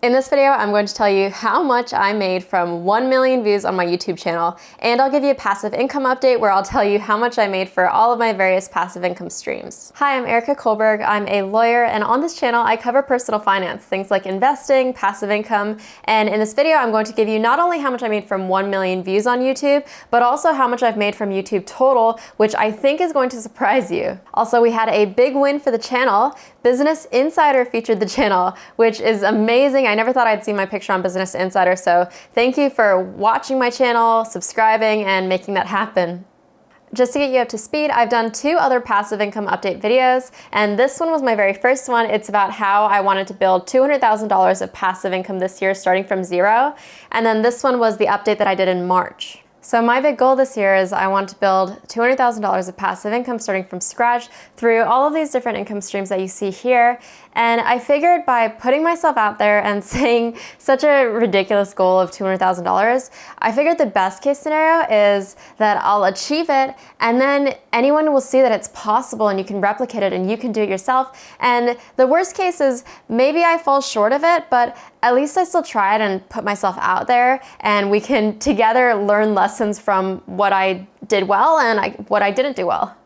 In this video, I'm going to tell you how much I made from 1 million views on my YouTube channel, and I'll give you a passive income update where I'll tell you how much I made for all of my various passive income streams. Hi, I'm Erica Kohlberg. I'm a lawyer, and on this channel, I cover personal finance, things like investing, passive income, and in this video, I'm going to give you not only how much I made from 1 million views on YouTube, but also how much I've made from YouTube total, which I think is going to surprise you. Also, we had a big win for the channel. Business Insider featured the channel, which is amazing. I never thought I'd see my picture on Business Insider, so thank you for watching my channel, subscribing, and making that happen. Just to get you up to speed, I've done 2 other passive income update videos, and this one was my very first one. It's about how I wanted to build $200,000 of passive income this year starting from zero, and then this one was the update that I did in March. So my big goal this year is I want to build $200,000 of passive income starting from scratch through all of these different income streams that you see here. And I figured by putting myself out there and saying such a ridiculous goal of $200,000, I figured the best case scenario is that I'll achieve it and then anyone will see that it's possible and you can replicate it and you can do it yourself. And the worst case is maybe I fall short of it, but at least I still tried and put myself out there and we can together learn lessons from what I did well and what I didn't do well.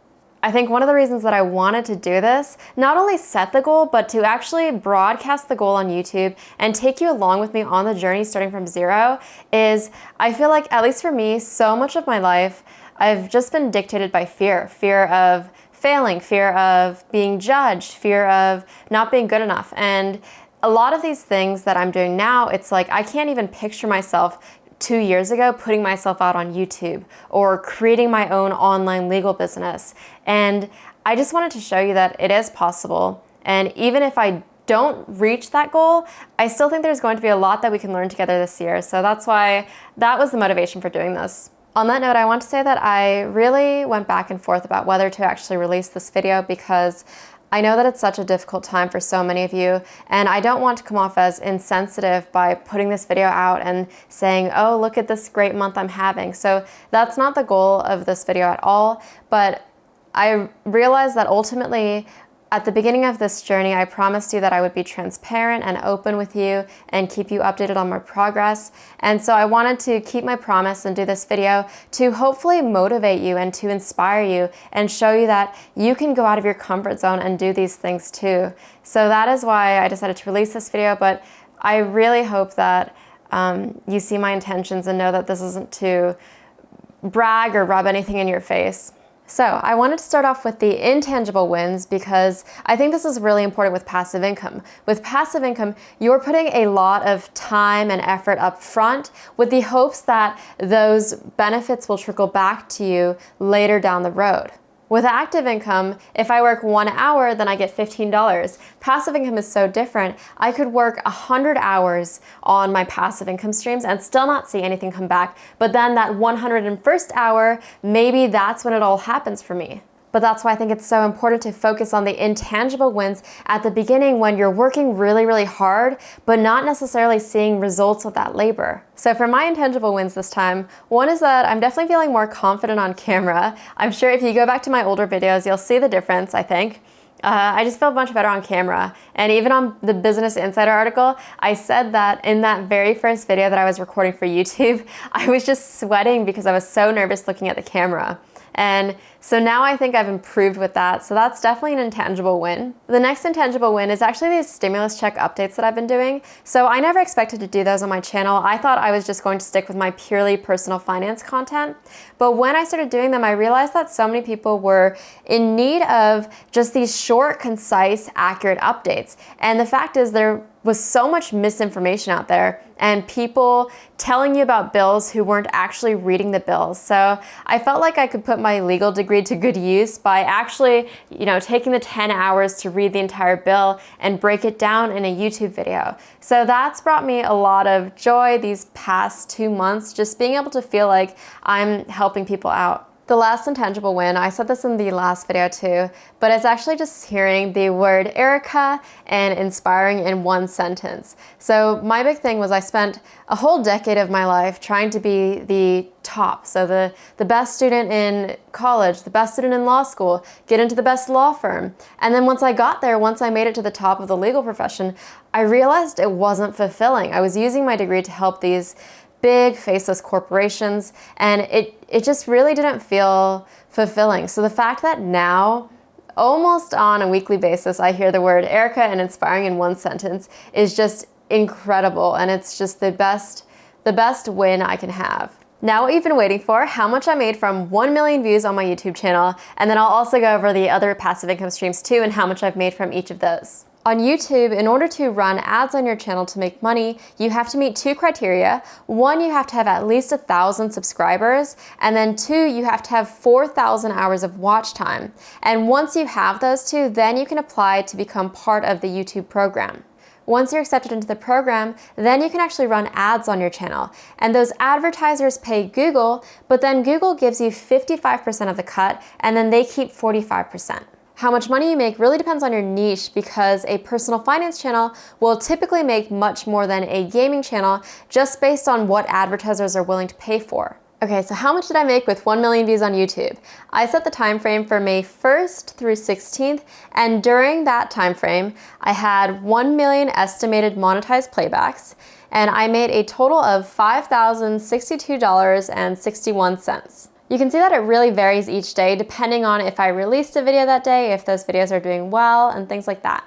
I think one of the reasons that I wanted to do this, not only set the goal, but to actually broadcast the goal on YouTube and take you along with me on the journey starting from zero, is I feel like, at least for me, so much of my life, I've just been dictated by fear. Fear of failing, fear of being judged, fear of not being good enough. And a lot of these things that I'm doing now, it's like I can't even picture myself 2 years ago putting myself out on YouTube or creating my own online legal business. And I just wanted to show you that it is possible. And even if I don't reach that goal, I still think there's going to be a lot that we can learn together this year. So that's why that was the motivation for doing this. On that note, I want to say that I really went back and forth about whether to actually release this video because I know that it's such a difficult time for so many of you, and I don't want to come off as insensitive by putting this video out and saying, oh, look at this great month I'm having. So that's not the goal of this video at all, but I realized that ultimately, at the beginning of this journey, I promised you that I would be transparent and open with you and keep you updated on my progress. And so I wanted to keep my promise and do this video to hopefully motivate you and to inspire you and show you that you can go out of your comfort zone and do these things too. So that is why I decided to release this video, but I really hope that you see my intentions and know that this isn't to brag or rub anything in your face. So I wanted to start off with the intangible wins because I think this is really important with passive income. With passive income, you're putting a lot of time and effort up front with the hopes that those benefits will trickle back to you later down the road. With active income, if I work 1 hour, then I get $15. Passive income is so different. I could work 100 hours on my passive income streams and still not see anything come back. But then that 101st hour, maybe that's when it all happens for me. But that's why I think it's so important to focus on the intangible wins at the beginning when you're working really, really hard, but not necessarily seeing results of that labor. So for my intangible wins this time, one is that I'm definitely feeling more confident on camera. I'm sure if you go back to my older videos, you'll see the difference, I think. I just feel much better on camera. And even on the Business Insider article, I said that in that very first video that I was recording for YouTube, I was just sweating because I was so nervous looking at the camera. And so now I think I've improved with that. So that's definitely an intangible win. The next intangible win is actually these stimulus check updates that I've been doing. So I never expected to do those on my channel. I thought I was just going to stick with my purely personal finance content. But when I started doing them, I realized that so many people were in need of just these short, concise, accurate updates. And the fact is there was so much misinformation out there and people telling you about bills who weren't actually reading the bills. So I felt like I could put my legal degree to good use by actually, taking the 10 hours to read the entire bill and break it down in a YouTube video. So that's brought me a lot of joy these past 2 months, just being able to feel like I'm helping people out. The last intangible win, I said this in the last video too, but it's actually just hearing the word Erica and inspiring in one sentence. So my big thing was I spent a whole decade of my life trying to be the top. So the best student in college, the best student in law school, get into the best law firm. And then once I got there, once I made it to the top of the legal profession, I realized it wasn't fulfilling. I was using my degree to help these big faceless corporations, and it just really didn't feel fulfilling. So the fact that now, almost on a weekly basis, I hear the word Erica and inspiring in one sentence is just incredible, and it's just the best win I can have. Now what you've been waiting for, how much I made from 1 million views on my YouTube channel, and then I'll also go over the other passive income streams too and how much I've made from each of those. On YouTube, in order to run ads on your channel to make money, you have to meet 2 criteria. 1, you have to have at least 1,000 subscribers, and then 2, you have to have 4,000 hours of watch time. And once you have those 2, then you can apply to become part of the YouTube program. Once you're accepted into the program, then you can actually run ads on your channel. And those advertisers pay Google, but then Google gives you 55% of the cut, and then they keep 45%. How much money you make really depends on your niche, because a personal finance channel will typically make much more than a gaming channel just based on what advertisers are willing to pay for. Okay, so how much did I make with 1 million views on YouTube? I set the time frame for May 1st through 16th, and during that time frame, I had 1 million estimated monetized playbacks, and I made a total of $5,062.61. You can see that it really varies each day depending on if I released a video that day, if those videos are doing well, and things like that.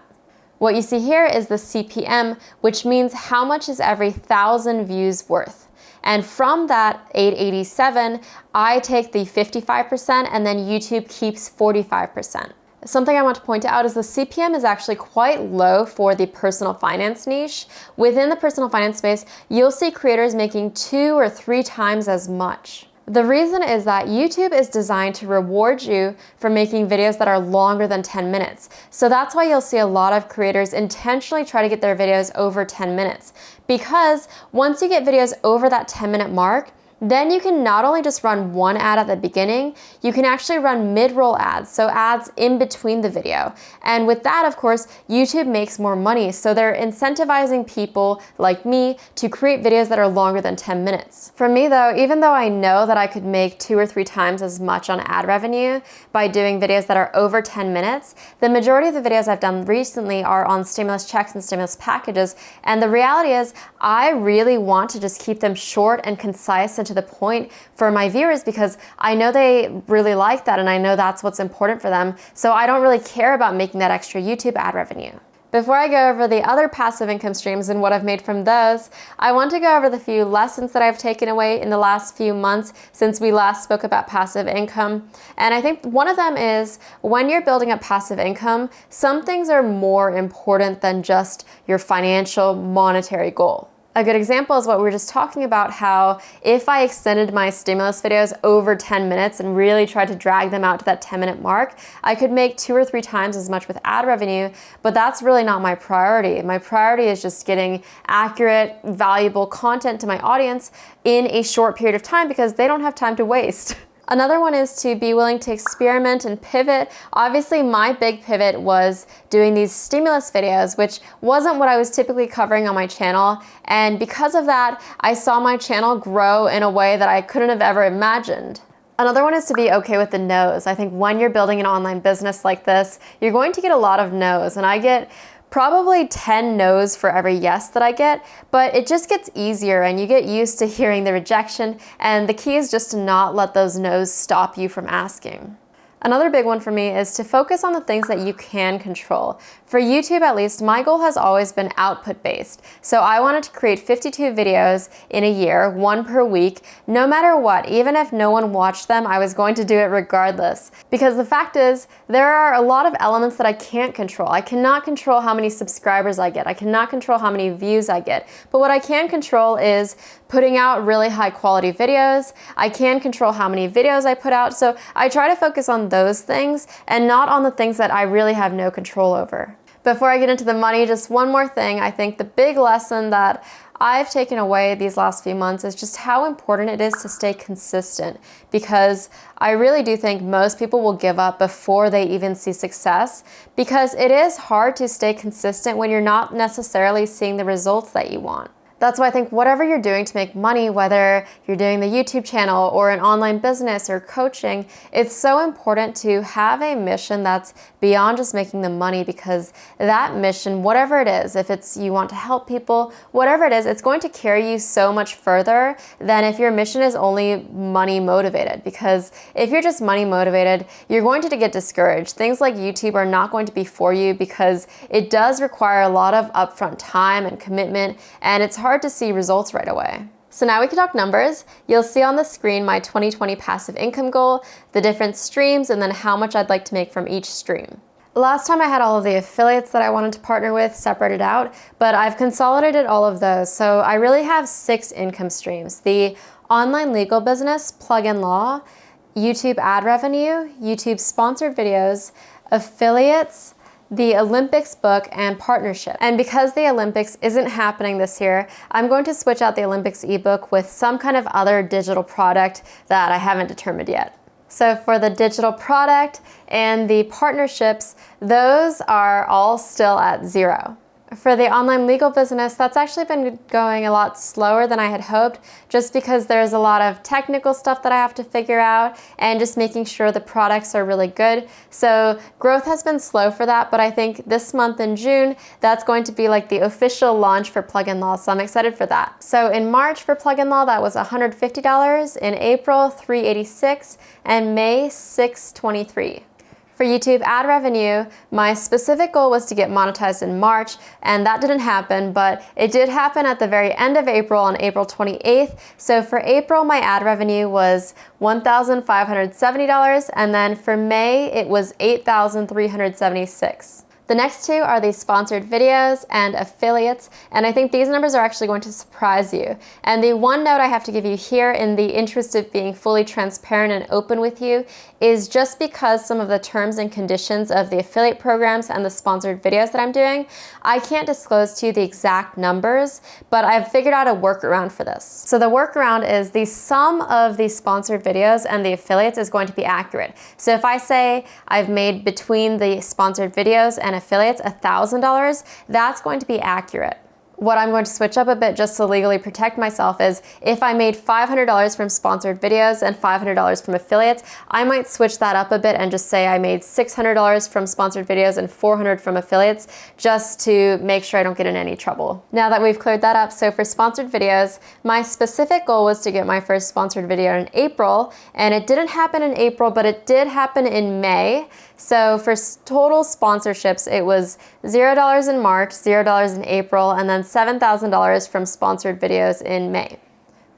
What you see here is the CPM, which means how much is every 1,000 views worth. And from that 887, I take the 55% and then YouTube keeps 45%. Something I want to point out is the CPM is actually quite low for the personal finance niche. Within the personal finance space, you'll see creators making 2 or 3 times as much. The reason is that YouTube is designed to reward you for making videos that are longer than 10 minutes. So that's why you'll see a lot of creators intentionally try to get their videos over 10 minutes. Because once you get videos over that 10-minute mark, then you can not only just run one ad at the beginning, you can actually run mid-roll ads, so ads in between the video. And with that, of course, YouTube makes more money, so they're incentivizing people like me to create videos that are longer than 10 minutes. For me though, even though I know that I could make 2 or 3 times as much on ad revenue by doing videos that are over 10 minutes, the majority of the videos I've done recently are on stimulus checks and stimulus packages, and the reality is I really want to just keep them short and concise and to the point for my viewers, because I know they really like that and I know that's what's important for them, so I don't really care about making that extra YouTube ad revenue. Before I go over the other passive income streams and what I've made from those, I want to go over the few lessons that I've taken away in the last few months since we last spoke about passive income. And I think one of them is when you're building up passive income, some things are more important than just your financial monetary goal. A good example is what we were just talking about, how if I extended my stimulus videos over 10 minutes and really tried to drag them out to that 10-minute mark, I could make 2 or 3 times as much with ad revenue, but that's really not my priority. My priority is just getting accurate, valuable content to my audience in a short period of time because they don't have time to waste. Another one is to be willing to experiment and pivot. Obviously, my big pivot was doing these stimulus videos, which wasn't what I was typically covering on my channel. And because of that, I saw my channel grow in a way that I couldn't have ever imagined. Another one is to be okay with the no's. I think when you're building an online business like this, you're going to get a lot of no's, and I get probably 10 no's for every yes that I get, but it just gets easier and you get used to hearing the rejection, and the key is just to not let those no's stop you from asking. Another big one for me is to focus on the things that you can control. For YouTube at least, my goal has always been output based. So I wanted to create 52 videos in a year, 1 per week, no matter what. Even if no one watched them, I was going to do it regardless. Because the fact is, there are a lot of elements that I can't control. I cannot control how many subscribers I get. I cannot control how many views I get. But what I can control is putting out really high quality videos. I can control how many videos I put out. So I try to focus on those things and not on the things that I really have no control over. Before I get into the money, just one more thing. I think the big lesson that I've taken away these last few months is just how important it is to stay consistent, because I really do think most people will give up before they even see success, because it is hard to stay consistent when you're not necessarily seeing the results that you want. That's why I think whatever you're doing to make money, whether you're doing the YouTube channel or an online business or coaching, it's so important to have a mission that's beyond just making the money, because that mission, whatever it is, if it's you want to help people, whatever it is, it's going to carry you so much further than if your mission is only money motivated. Because if you're just money motivated, you're going to get discouraged. Things like YouTube are not going to be for you, because it does require a lot of upfront time and commitment, and it's hard to see results right away. So now we can talk numbers. You'll see on the screen my 2020 passive income goal, the different streams, and then how much I'd like to make from each stream. Last time I had all of the affiliates that I wanted to partner with separated out, but I've consolidated all of those. So I really have 6 income streams: the online legal business, plug-in law, YouTube ad revenue, YouTube sponsored videos, affiliates, the Olympics book, and partnership. And because the Olympics isn't happening this year, I'm going to switch out the Olympics ebook with some kind of other digital product that I haven't determined yet. So for the digital product and the partnerships, those are all still at 0. For the online legal business, that's actually been going a lot slower than I had hoped, just because there's a lot of technical stuff that I have to figure out and just making sure the products are really good. So growth has been slow for that, but I think this month in June, that's going to be like the official launch for Plug-in Law, so I'm excited for that. So in March for Plug-in Law, that was $150, in April, $386, and May, $623. For YouTube ad revenue, my specific goal was to get monetized in March, and that didn't happen, but it did happen at the very end of April, on April 28th. So for April, my ad revenue was $1,570, and then for May, it was $8,376. The next 2 are the sponsored videos and affiliates, and I think these numbers are actually going to surprise you. And the one note I have to give you here, in the interest of being fully transparent and open with you, is just because some of the terms and conditions of the affiliate programs and the sponsored videos that I'm doing, I can't disclose to you the exact numbers, but I've figured out a workaround for this. So the workaround is the sum of the sponsored videos and the affiliates is going to be accurate. So if I say I've made between the sponsored videos and affiliates $1,000, that's going to be accurate. What I'm going to switch up a bit just to legally protect myself is if I made $500 from sponsored videos and $500 from affiliates, I might switch that up a bit and just say I made $600 from sponsored videos and $400 from affiliates, just to make sure I don't get in any trouble. Now that we've cleared that up, so for sponsored videos, my specific goal was to get my first sponsored video in April, and it didn't happen in April, but it did happen in May. So for total sponsorships, it was $0 in March, $0 in April, and then $7,000 from sponsored videos in May.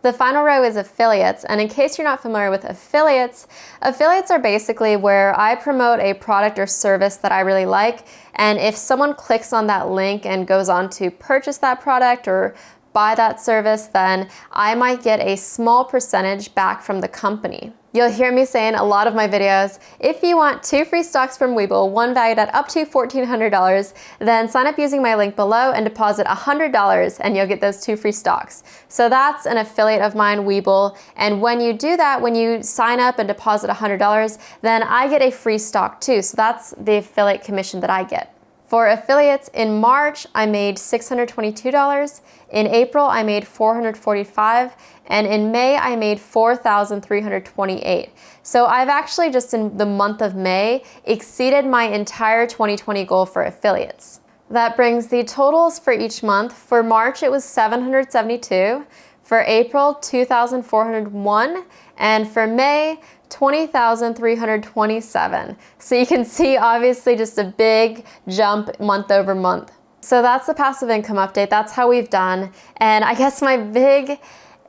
The final row is affiliates, and in case you're not familiar with affiliates, affiliates are basically where I promote a product or service that I really like, and if someone clicks on that link and goes on to purchase that product or buy that service, then I might get a small percentage back from the company. You'll hear me say in a lot of my videos, if you want 2 free stocks from Webull, one valued at up to $1,400, then sign up using my link below and deposit $100 and you'll get those 2 free stocks. So that's an affiliate of mine, Webull, and when you do that, when you sign up and deposit $100, then I get a free stock too, so that's the affiliate commission that I get. For affiliates, in March, I made $622, in April, I made $445, and in May, I made $4,328. So I've actually just in the month of May exceeded my entire 2020 goal for affiliates. That brings the totals for each month. For March, it was $772, for April, $2,401, and for May, $20,327. So you can see obviously just a big jump month over month. So that's the passive income update. That's how we've done. And I guess my big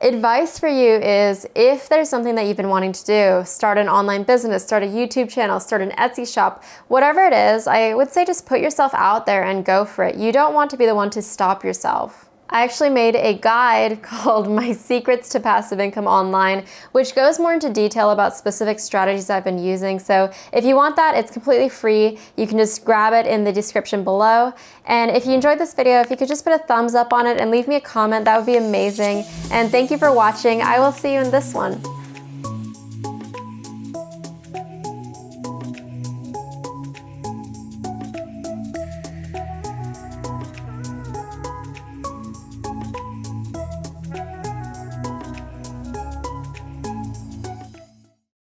advice for you is, if there's something that you've been wanting to do, start an online business, start a YouTube channel, start an Etsy shop, whatever it is, I would say just put yourself out there and go for it. You don't want to be the one to stop yourself. I actually made a guide called My Secrets to Passive Income Online, which goes more into detail about specific strategies I've been using. So if you want that, it's completely free. You can just grab it in the description below. And if you enjoyed this video, if you could just put a thumbs up on it and leave me a comment, that would be amazing. And thank you for watching. I will see you in this one.